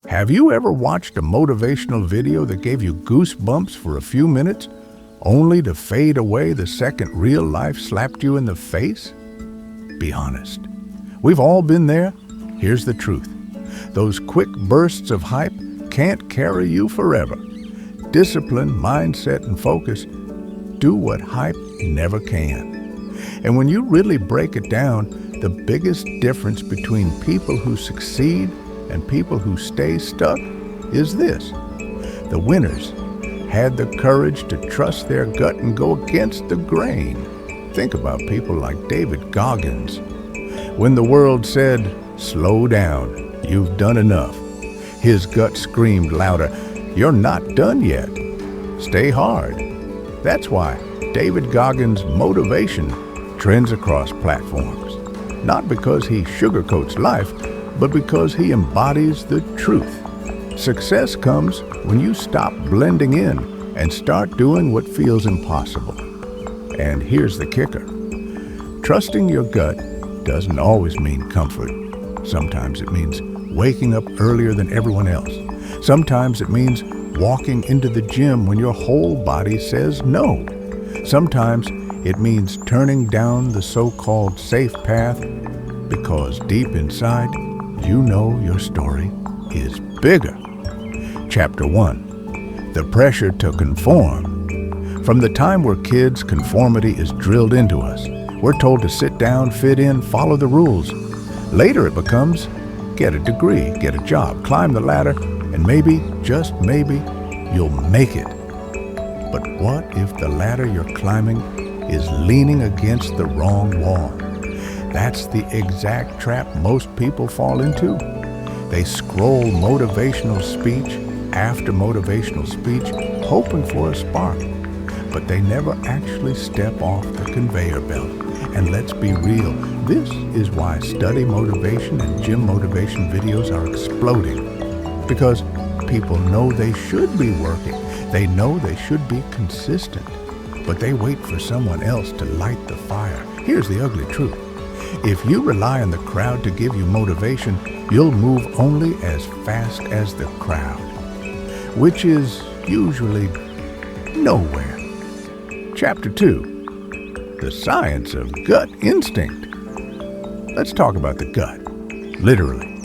Have you ever watched a motivational video that gave you goosebumps for a few minutes, only to fade away the second real life slapped you in the face? Be honest. We've all been there. Here's the truth. Those quick bursts of hype can't carry you forever. Discipline, mindset, and focus do what hype never can. And when you really break it down, the biggest difference between people who succeed and people who stay stuck is this. The winners had the courage to trust their gut and go against the grain. Think about people like David Goggins. When the world said, "Slow down, you've done enough," his gut screamed louder, "You're not done yet. Stay hard." That's why David Goggins' motivation trends across platforms. Not because he sugarcoats life, but because he embodies the truth. Success comes when you stop blending in and start doing what feels impossible. And here's the kicker. Trusting your gut doesn't always mean comfort. Sometimes it means waking up earlier than everyone else. Sometimes it means walking into the gym when your whole body says no. Sometimes it means turning down the so-called safe path because deep inside, you know your story is bigger. Chapter 1. The pressure to conform. From the time we're kids, conformity is drilled into us. We're told to sit down, fit in, follow the rules. Later it becomes, get a degree, get a job, climb the ladder, and maybe, just maybe, you'll make it. But what if the ladder you're climbing is leaning against the wrong wall? That's the exact trap most people fall into. They scroll motivational speech after motivational speech, hoping for a spark. But they never actually step off the conveyor belt. And let's be real, this is why study motivation and gym motivation videos are exploding. Because people know they should be working. They know they should be consistent. But they wait for someone else to light the fire. Here's the ugly truth. If you rely on the crowd to give you motivation, you'll move only as fast as the crowd, which is usually nowhere. Chapter 2. The science of gut instinct. Let's talk about the gut. Literally.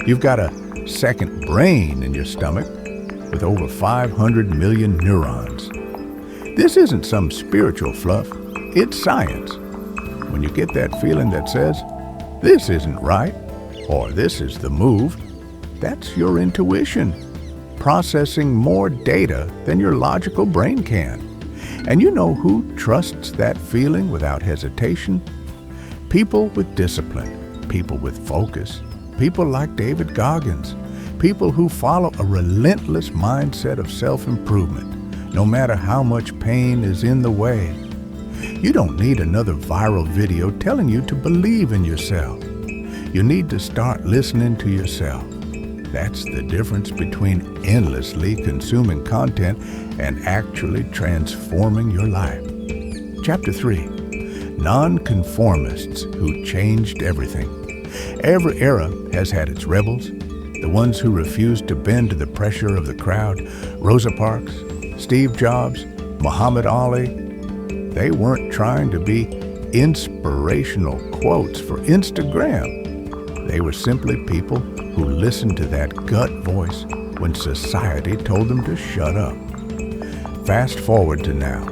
You've got a second brain in your stomach with over 500 million neurons. This isn't some spiritual fluff. It's science. When you get that feeling that says, this isn't right, or this is the move, that's your intuition, processing more data than your logical brain can. And you know who trusts that feeling without hesitation? People with discipline, people with focus, people like David Goggins, people who follow a relentless mindset of self-improvement, no matter how much pain is in the way. You don't need another viral video telling you to believe in yourself. You need to start listening to yourself. That's the difference between endlessly consuming content and actually transforming your life. Chapter 3. Nonconformists who changed everything. Every era has had its rebels, the ones who refused to bend to the pressure of the crowd. Rosa Parks, Steve Jobs, Muhammad Ali. They weren't trying to be inspirational quotes for Instagram. They were simply people who listened to that gut voice when society told them to shut up. Fast forward to now,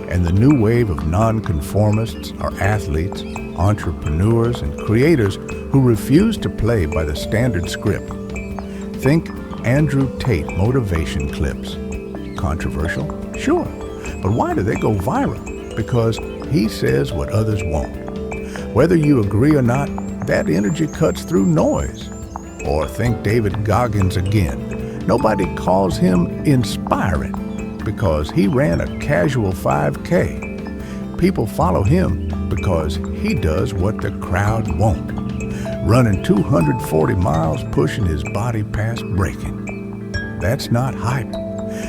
and the new wave of nonconformists are athletes, entrepreneurs, and creators who refuse to play by the standard script. Think Andrew Tate motivation clips. Controversial? Sure. But why do they go viral? Because he says what others won't. Whether you agree or not, that energy cuts through noise. Or think David Goggins again. Nobody calls him inspiring because he ran a casual 5K. People follow him because he does what the crowd won't. Running 240 miles, pushing his body past breaking. That's not hype.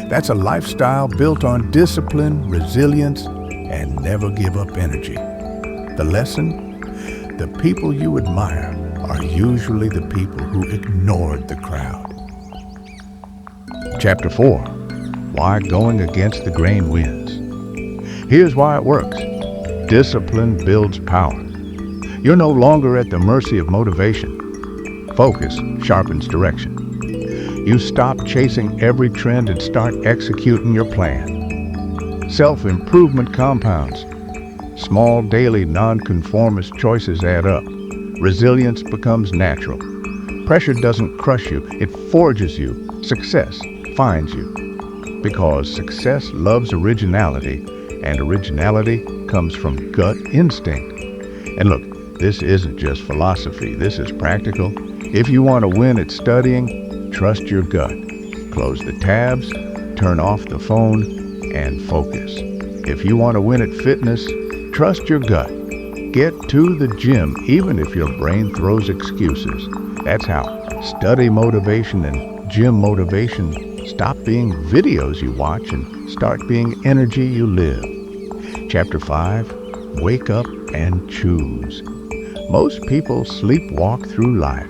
That's a lifestyle built on discipline, resilience, and never give up energy. The lesson? The people you admire are usually the people who ignored the crowd. Chapter 4, Why Going Against the Grain Wins. Here's why it works. Discipline builds power. You're no longer at the mercy of motivation. Focus sharpens direction. You stop chasing every trend and start executing your plan. Self-improvement compounds. Small daily nonconformist choices add up. Resilience becomes natural. Pressure doesn't crush you, it forges you. Success finds you. Because success loves originality, and originality comes from gut instinct. And look, this isn't just philosophy, this is practical. If you want to win at studying, trust your gut. Close the tabs, turn off the phone, and focus. If you want to win at fitness, trust your gut. Get to the gym even if your brain throws excuses. That's how study motivation and gym motivation stop being videos you watch and start being energy you live. Chapter 5, Wake Up and Choose. Most people sleepwalk through life.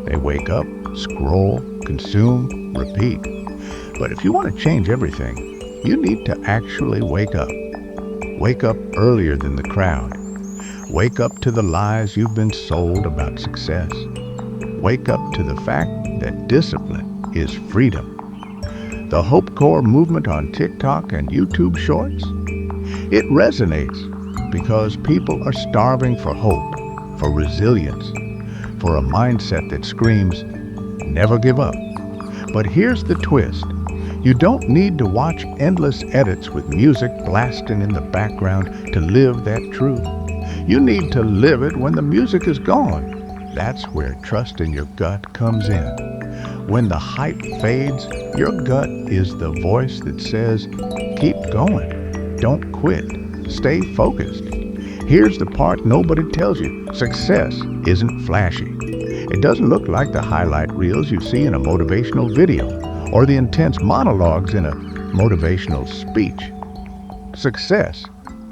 They wake up, scroll, consume, repeat. But if you want to change everything, you need to actually wake up. Wake up earlier than the crowd. Wake up to the lies you've been sold about success. Wake up to the fact that discipline is freedom. The Hope Corps movement on TikTok and YouTube Shorts? It resonates because people are starving for hope, for resilience, for a mindset that screams, never give up. But here's the twist. You don't need to watch endless edits with music blasting in the background to live that truth. You need to live it when the music is gone. That's where trust in your gut comes in. When the hype fades, your gut is the voice that says, keep going, don't quit, stay focused. Here's the part nobody tells you. Success isn't flashy. It doesn't look like the highlight reels you see in a motivational video or the intense monologues in a motivational speech. Success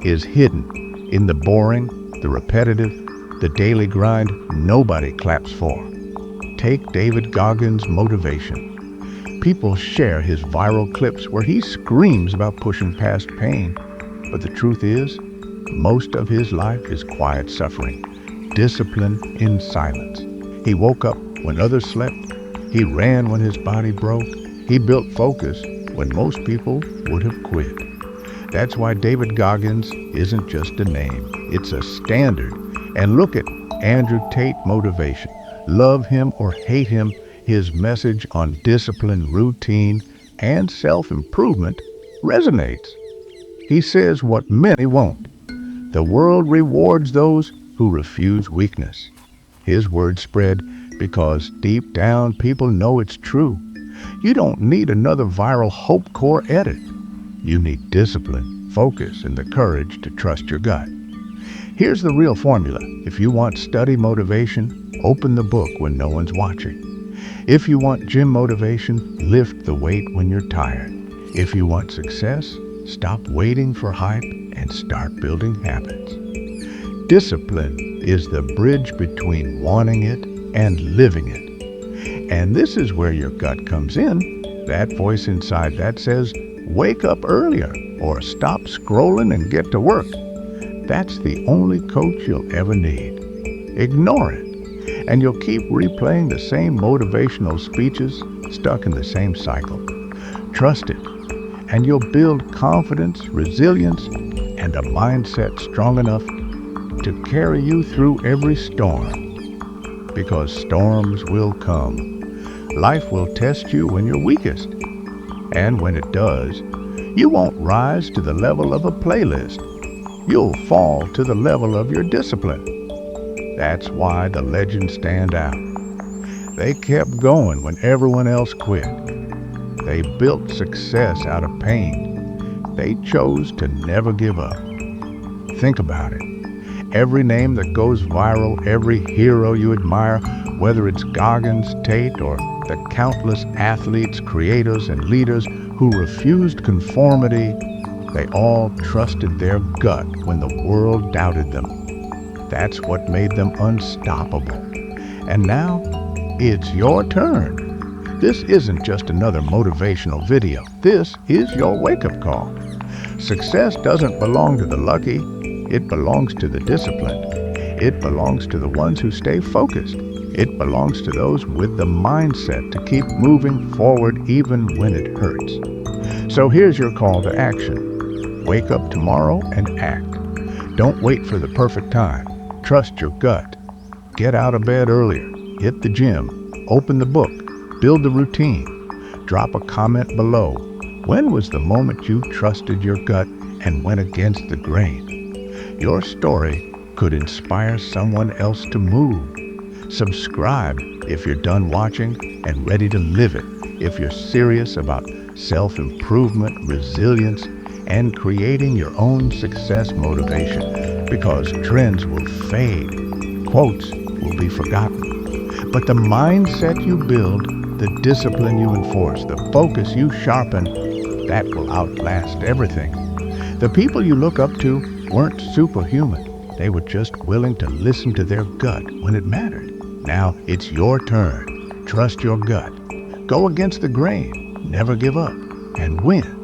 is hidden in the boring, the repetitive, the daily grind nobody claps for. Take David Goggins' motivation. People share his viral clips where he screams about pushing past pain. But the truth is, most of his life is quiet suffering, discipline in silence. He woke up when others slept. He ran when his body broke. He built focus when most people would have quit. That's why David Goggins isn't just a name, it's a standard. And look at Andrew Tate motivation. Love him or hate him, his message on discipline, routine, and self-improvement resonates. He says what many won't. The world rewards those who refuse weakness. His words spread because deep down people know it's true. You don't need another viral Hope Corps edit. You need discipline, focus, and the courage to trust your gut. Here's the real formula. If you want study motivation, open the book when no one's watching. If you want gym motivation, lift the weight when you're tired. If you want success, stop waiting for hype and start building habits. Discipline is the bridge between wanting it and living it. And this is where your gut comes in. That voice inside that says, wake up earlier or stop scrolling and get to work. That's the only coach you'll ever need. Ignore it, and you'll keep replaying the same motivational speeches, stuck in the same cycle. Trust it, and you'll build confidence, resilience, and a mindset strong enough to carry you through every storm. Because storms will come. Life will test you when you're weakest. And when it does, you won't rise to the level of a playlist. You'll fall to the level of your discipline. That's why the legends stand out. They kept going when everyone else quit. They built success out of pain. They chose to never give up. Think about it. Every name that goes viral, every hero you admire, whether it's Goggins, Tate, or the countless athletes, creators, and leaders who refused conformity, they all trusted their gut when the world doubted them. That's what made them unstoppable. And now, it's your turn. This isn't just another motivational video. This is your wake-up call. Success doesn't belong to the lucky. It belongs to the disciplined. It belongs to the ones who stay focused. It belongs to those with the mindset to keep moving forward even when it hurts. So here's your call to action. Wake up tomorrow and act. Don't wait for the perfect time. Trust your gut. Get out of bed earlier. Hit the gym. Open the book. Build the routine. Drop a comment below. When was the moment you trusted your gut and went against the grain? Your story could inspire someone else to move. Subscribe if you're done watching and ready to live it. If you're serious about self-improvement, resilience, and creating your own success motivation, because trends will fade, quotes will be forgotten. But the mindset you build, the discipline you enforce, the focus you sharpen, that will outlast everything. The people you look up to weren't superhuman. They were just willing to listen to their gut when it mattered. Now it's your turn. Trust your gut. Go against the grain. Never give up. And win.